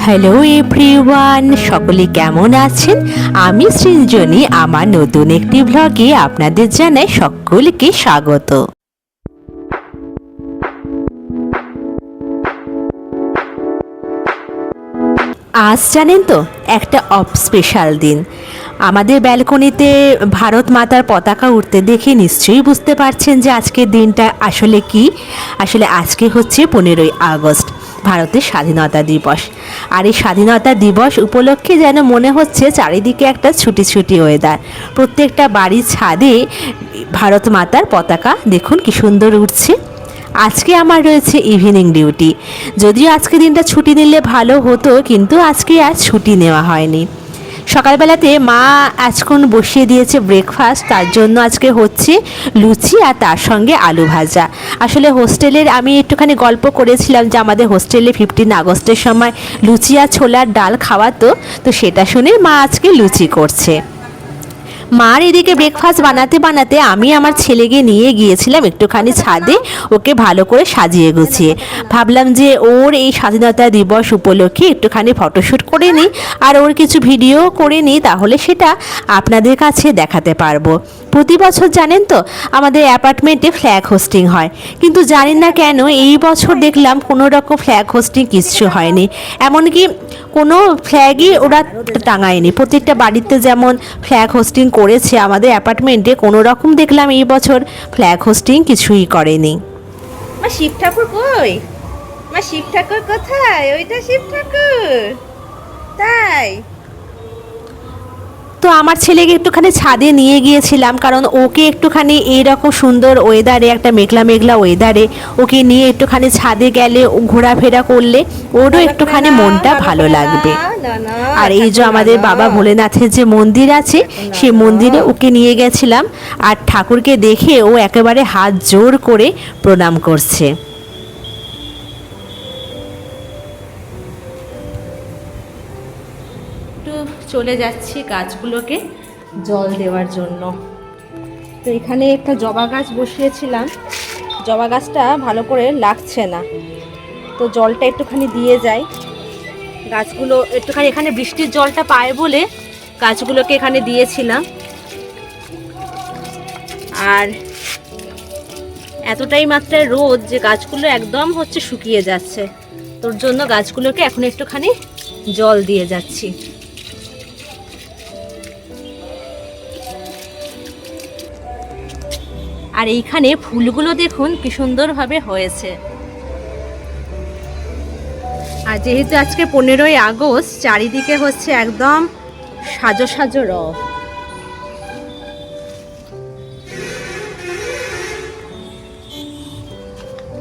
Hello everyone, সকলে কেমন আছেন? আমি সৃঞ্জনী। আমার নতুন একটি ব্লগে আপনাদের জানাই সকলকে স্বাগত। আজ জানেন তো, একটা স্পেশাল দিন। আমাদের ব্যালকনিতে ভারত মাতার পতাকা উঠতে দেখে নিশ্চয়ই বুঝতে পারছেন যে আজকের দিনটা আসলে কি। আসলে আজকে হচ্ছে 15ই আগস্ট, ভারতের স্বাধীনতা দিবস। আর এই স্বাধীনতা দিবস উপলক্ষে যেন মনে হচ্ছে চারিদিকে একটা ছুটি ছুটি ওয়েদার। প্রত্যেকটা বাড়ির ছাদে ভারত মাতার পতাকা দেখুন কি সুন্দর উঠছে। আজকে আমার রয়েছে ইভিনিং ডিউটি, যদিও আজকে দিনটা ছুটি নিলে ভালো হতো, কিন্তু আজকে আর ছুটি নেওয়া হয়নি। সকালবেলাতে মা আজখন বসিয়ে দিয়েছে ব্রেকফাস্ট, তার জন্য আজকে হচ্ছে লুচি আর তার সঙ্গে আলু ভাজা। আসলে হোস্টেলের আমি একটুখানি গল্প করেছিলাম যে আমাদের হোস্টেলে 15 আগস্টের সময় লুচি আর ছোলার ডাল খাওয়াতো, তো সেটা শুনে মা আজকে লুচি করছে। মার এদিকে ব্রেকফাস্ট বানাতে বানাতে আমি আমার ছেলেকে নিয়ে গিয়েছিলাম একটুখানি ছাদে, ওকে ভালো করে সাজিয়ে গুছিয়ে। ভাবলাম যে ওর এই স্বাধীনতা দিবস উপলক্ষে একটুখানি ফটোশ্যুট করে নিই আর ওর কিছু ভিডিও করে নিই, তাহলে সেটা আপনাদের কাছে দেখাতে পারবো। প্রতি বছর জানেন তো আমাদের অ্যাপার্টমেন্টে ফ্ল্যাগ হোস্টিং হয়, কিন্তু জানি না কেন এই বছর দেখলাম কোনো রকম ফ্ল্যাগ হোস্টিং কিচ্ছু হয়নি। এমনকি কোনো ফ্ল্যাগই ওরা টাঙায়নি। প্রত্যেকটা বাড়িতে যেমন ফ্ল্যাগ হোস্টিং করেছে, আমাদের অ্যাপার্টমেন্টে কোনো রকম দেখলাম এই বছর ফ্ল্যাগ হোস্টিং কিছুই করেনি। মা শিব ঠাকুর কই? মা শিব ঠাকুর কোথায়? ওইটা শিব ঠাকুর, তাই? তো আমার ছেলেকে একটুখানি ছাদে নিয়ে গিয়েছিলাম, কারণ ওকে একটুখানি এইরকম সুন্দর ওয়েদারে, একটা মেঘলা মেঘলা ওয়েদারে ওকে নিয়ে একটুখানি ছাদে গেলে, ঘোরাফেরা করলে ওরও একটুখানি মনটা ভালো লাগবে। আর এই যে আমাদের বাবা ভোলেনাথের যে মন্দির আছে, সেই মন্দিরে ওকে নিয়ে গেছিলাম, আর ঠাকুরকে দেখে ও একেবারে হাত জোর করে প্রণাম করছে। একটু চলে যাচ্ছি গাছগুলোকে জল দেওয়ার জন্য। তো এখানে একটা জবা গাছ বসিয়েছিলাম, জবা গাছটা ভালো করে লাগছে না, তো জলটা একটুখানি দিয়ে যাই। গাছগুলো একটুখানি এখানে বৃষ্টির জলটা পায় বলে গাছগুলোকে এখানে দিয়েছিলাম। আর এতটাই মাত্রায় রোদ যে গাছগুলো একদম হচ্ছে শুকিয়ে যাচ্ছে, তোর জন্য গাছগুলোকে এখন একটুখানি জল দিয়ে যাচ্ছি। আর এইখানে ফুলগুলো দেখুন কি সুন্দরভাবে হয়েছে। আর যেহেতু আজকে 15ই আগস্ট, চারিদিকে হচ্ছে একদম সাজো সাজো রব।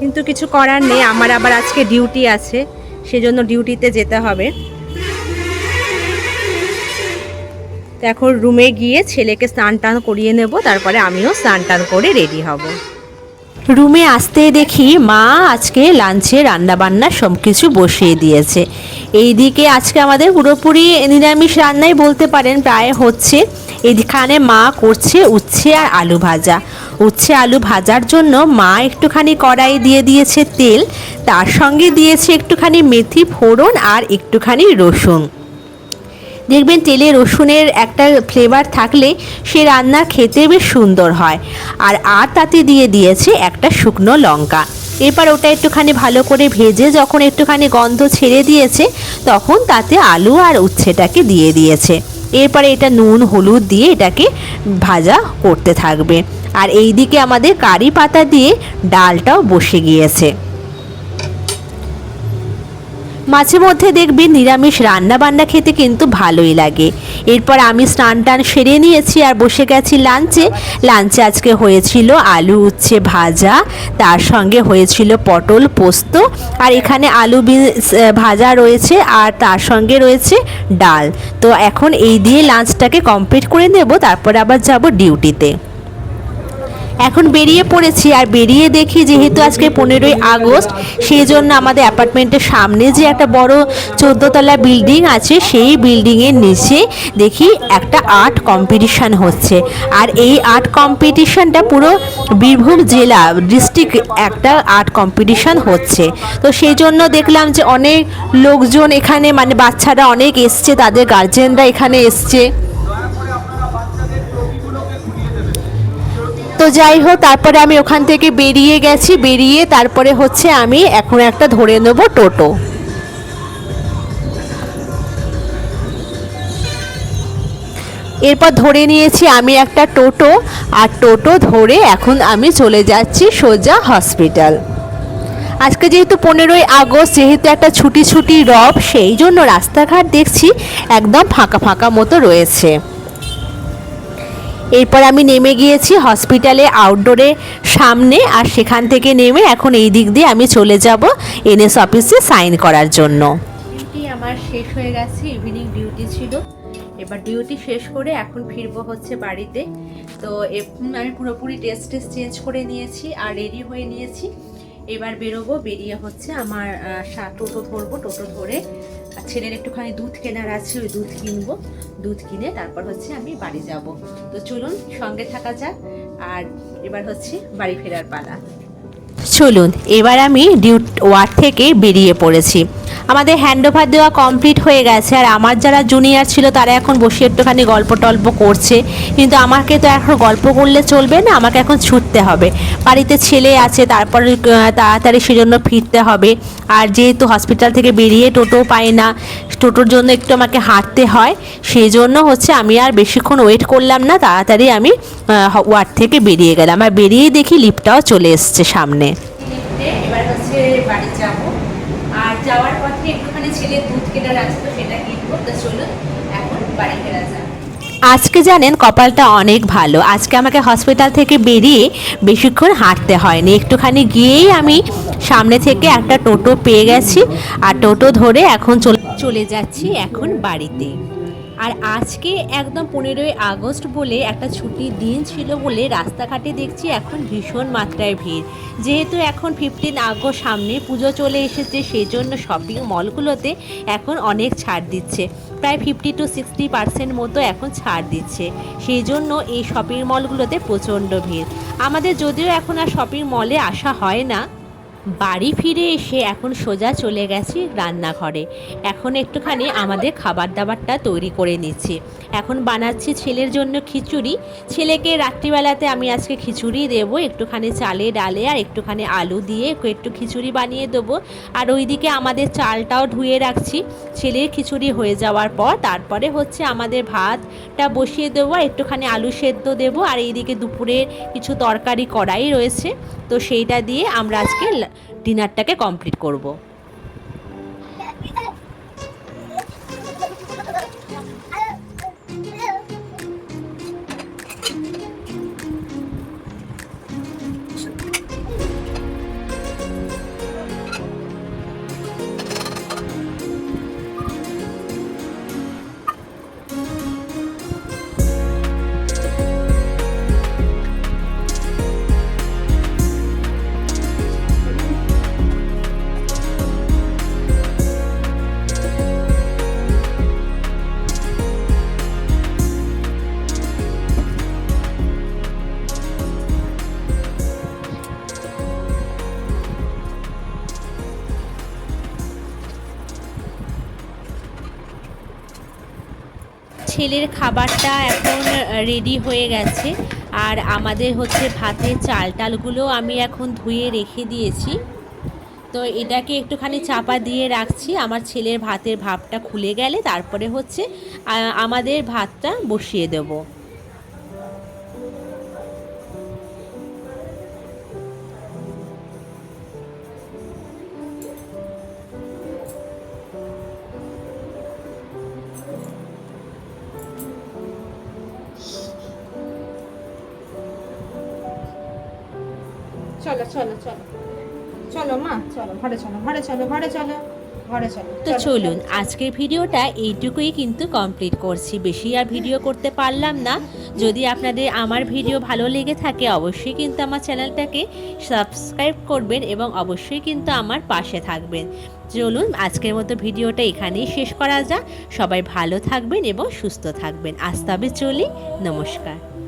কিন্তু কিছু করার নেই, আমার আবার আজকে ডিউটি আছে, সেজন্য ডিউটিতে যেতে হবে। তো এখন রুমে গিয়ে ছেলেকে স্নান টান করিয়ে নেব, তারপরে আমিও স্নান টান করে রেডি হব। রুমে আসতেই দেখি মা আজকে লাঞ্চে রান্নাবান্না সব কিছু বসিয়ে দিয়েছে। এইদিকে আজকে আমাদের পুরোপুরি নিরামিষ রান্নাই বলতে পারেন, প্রায় হচ্ছে। এখানে মা করছে উচ্ছে আর আলু ভাজা। উচ্ছে আলু ভাজার জন্য মা একটুখানি কড়াই দিয়ে দিয়েছে তেল, তার সঙ্গে দিয়েছে একটুখানি মেথি ফোড়ন আর একটুখানি রসুন। দেখবেন তেলে রসুনের একটা ফ্লেভার থাকলে সে রান্না খেতে বেশ সুন্দর হয়। আর তাতে দিয়ে দিয়েছে একটা শুকনো লঙ্কা। এরপর ওটা একটুখানি ভালো করে ভেজে যখন একটুখানি গন্ধ ছেড়ে দিয়েছে, তখন তাতে আলু আর উচ্ছেটাকে দিয়ে দিয়েছে। এরপরে এটা নুন হলুদ দিয়ে এটাকে ভাজা করতে থাকবে। আর এই দিকে আমাদের কারি পাতা দিয়ে ডালটাও বসে গিয়েছে। মাঝে মধ্যে দেখবেন নিরামিষ রান্না বান্না খেতে কিন্তু ভালোই লাগে। এরপর আমি স্নান টান সেরে নিয়েছি আর বসে গেছি লাঞ্চে। লাঞ্চে আজকে হয়েছিল আলু উচ্ছে ভাজা, তার সঙ্গে হয়েছিল পটল পোস্ত, আর এখানে আলু ভাজা রয়েছে, আর তার সঙ্গে রয়েছে ডাল। তো এখন এই দিয়ে লাঞ্চটাকে কমপ্লিট করে নেব, তারপরে আবার যাব ডিউটিতে। এখন বেরিয়ে পড়েছি, আর বেরিয়ে দেখি যেহেতু আজকে 15ই আগস্ট, সেই জন্য আমাদের অ্যাপার্টমেন্টের সামনে যে একটা বড় 14তলা বিল্ডিং আছে, সেই বিল্ডিংয়ের নিচে দেখি একটা আর্ট কম্পিটিশান হচ্ছে। আর এই আর্ট কম্পিটিশানটা পুরো বীরভূম জেলা ডিস্ট্রিক্ট একটা আর্ট কম্পিটিশান হচ্ছে। তো সেই জন্য দেখলাম যে অনেক লোকজন এখানে, মানে বাচ্চারা অনেক এসছে, তাদের গার্জেনরা এখানে এসছে। তো যাই হোক, তারপরে আমি ওখান থেকে বেরিয়ে গেছি, বেরিয়ে তারপরে হচ্ছে আমি এখন একটা ধরে নেব টোটো। এরপর ধরে নিয়েছি আমি একটা টোটো, আর টোটো ধরে এখন আমি চলে যাচ্ছি সোজা হসপিটাল। আজকে যেহেতু 15ই আগস্ট, যেহেতু একটা ছুটি ছুটি রব, সেই জন্য রাস্তাঘাট দেখছি একদম ফাঁকা ফাঁকা মতো রয়েছে। এরপর আমি নেমে গিয়েছি হসপিটালে আউটডোরে সামনে, আর সেখান থেকে নেমে এখন এই দিক দিয়ে আমি চলে যাব এনএস অফিসে সাইন করার জন্য। ডিউটি আমার শেষ হয়ে গেছে, ইভিনিং ডিউটি ছিল। এবার ডিউটি শেষ করে এখন ফিরবো হচ্ছে বাড়িতে। তো আমি পুরোপুরি ড্রেস চেঞ্জ করে নিয়েছি আর রেডি হয়ে নিয়েছি। এবার বেরোবো, বেরিয়ে হচ্ছে আমার টোটো ধরবো, টোটো ধরে ছেলের একটুখানি দুধ কেনার আছে, ওই দুধ কিনবো, দুধ কিনে তারপর হচ্ছে আমি বাড়ি যাব। তো চলুন সঙ্গে থাকা যাক, আর এবার হচ্ছে বাড়ি ফেরার পালা। চলুন, এবার আমি ওয়ার্ড থেকে বেরিয়ে পড়েছি। আমাদের হ্যান্ডওভার দেওয়া কমপ্লিট হয়ে গেছে, আর আমার যারা জুনিয়র ছিল তারা এখন বসে একটুখানি গল্প টল্প করছে। কিন্তু আমাকে তো এখন গল্প করলে চলবে না, আমাকে এখন ছুটতে হবে। বাড়িতে ছেলে আছে, তারপরে তাড়াতাড়ি সেজন্য ফিরতে হবে। আর যেহেতু হসপিটাল থেকে বেরিয়ে টোটো পাই না, টোটোর জন্য একটু আমাকে হাঁটতে হয়, সেই জন্য হচ্ছে আমি আর বেশিক্ষণ ওয়েট করলাম না, তাড়াতাড়ি আমি ওয়ার্ড থেকে বেরিয়ে গেলাম। আর বেরিয়েই দেখি লিফটটাও চলে এসছে সামনে। এবার হচ্ছে বাড়ি যাব, আর যাওয়ার পথে একটুখানি ছেলের দুধ কেনার আছে, তো সেটা কিনবো। তো চলুন এখন বাড়ি ফেরা যাক। আজকে জানেন কপালটা অনেক ভালো, আজকে আমাকে হসপিটাল থেকে বেরিয়ে বেশিক্ষণ হাঁটতে হয়নি, একটুখানি গিয়েই আমি সামনে থেকে একটা টোটো পেয়ে গেছি, আর টোটো ধরে এখন চলে যাচ্ছি এখন বাড়িতে। আর আজকে একদম 15ই আগস্ট বলে একটা ছুটির দিন ছিল বলে রাস্তাঘাটে দেখছি এখন ভীষণ মাত্রায় ভিড়। যেহেতু এখন 15 আগস্ট সামনে পুজো চলে এসেছে, সেই জন্য শপিং মলগুলোতে এখন অনেক ছাড় দিচ্ছে, প্রায় 50 to 60% মতো এখন ছাড় দিচ্ছে। সেই জন্য এই শপিং মলগুলোতে প্রচণ্ড ভিড়। আমাদের যদিও এখন আর শপিং মলে আসা হয় না, বাড়ি ফিরে এসে এখন সোজা চলে গেছি রান্নাঘরে। এখন একটুখানি আমাদের খাবার দাবারটা তৈরি করে নিচ্ছি। এখন বানাচ্ছি ছেলের জন্য খিচুড়ি। ছেলেকে রাত্রিবেলাতে আমি আজকে খিচুড়ি দেবো, একটুখানি চালে ডালে আর একটুখানি আলু দিয়ে একটু খিচুড়ি বানিয়ে দেবো। আর ওইদিকে আমাদের চালটাও ধুয়ে রাখছি। ছেলের খিচুড়ি হয়ে যাওয়ার পর তারপরে হচ্ছে আমাদের ভাতটা বসিয়ে দেবো, একটুখানি আলু সেদ্ধ দেবো। আর এইদিকে দুপুরের কিছু তরকারি কড়াই রয়েছে, তো সেইটা দিয়ে আমরা আজকে ডিনারটাকে কমপ্লিট করব। ছেলের খাবারটা এখন রেডি হয়ে গেছে, আর আমাদের হচ্ছে ভাতের চাল টালগুলো আমি এখন ধুয়ে রেখে দিয়েছি। তো এটাকে একটুখানি চাপা দিয়ে রাখছি, আমার ছেলের ভাতের ভাপটা খুলে গেলে তারপরে হচ্ছে আমাদের ভাতটা বসিয়ে দেবো। চলো চলো চলো চলো মা, চলো ঘরে চলো, ঘরে চলো, ঘরে চলো, ঘরে চলো। তো চলুন আজকের ভিডিওটা এইটুকুই কিন্তু কমপ্লিট করছি, বেশি আর ভিডিও করতে পারলাম না। যদি আপনাদের আমার ভিডিও ভালো লেগে থাকে অবশ্যই কিন্তু আমার চ্যানেলটাকে সাবস্ক্রাইব করবেন এবং অবশ্যই কিন্তু আমার পাশে থাকবেন। চলুন আজকের মতো ভিডিওটা এখানেই শেষ করা যাক। সবাই ভালো থাকবেন এবং সুস্থ থাকবেন। আজ তবে চলি, নমস্কার।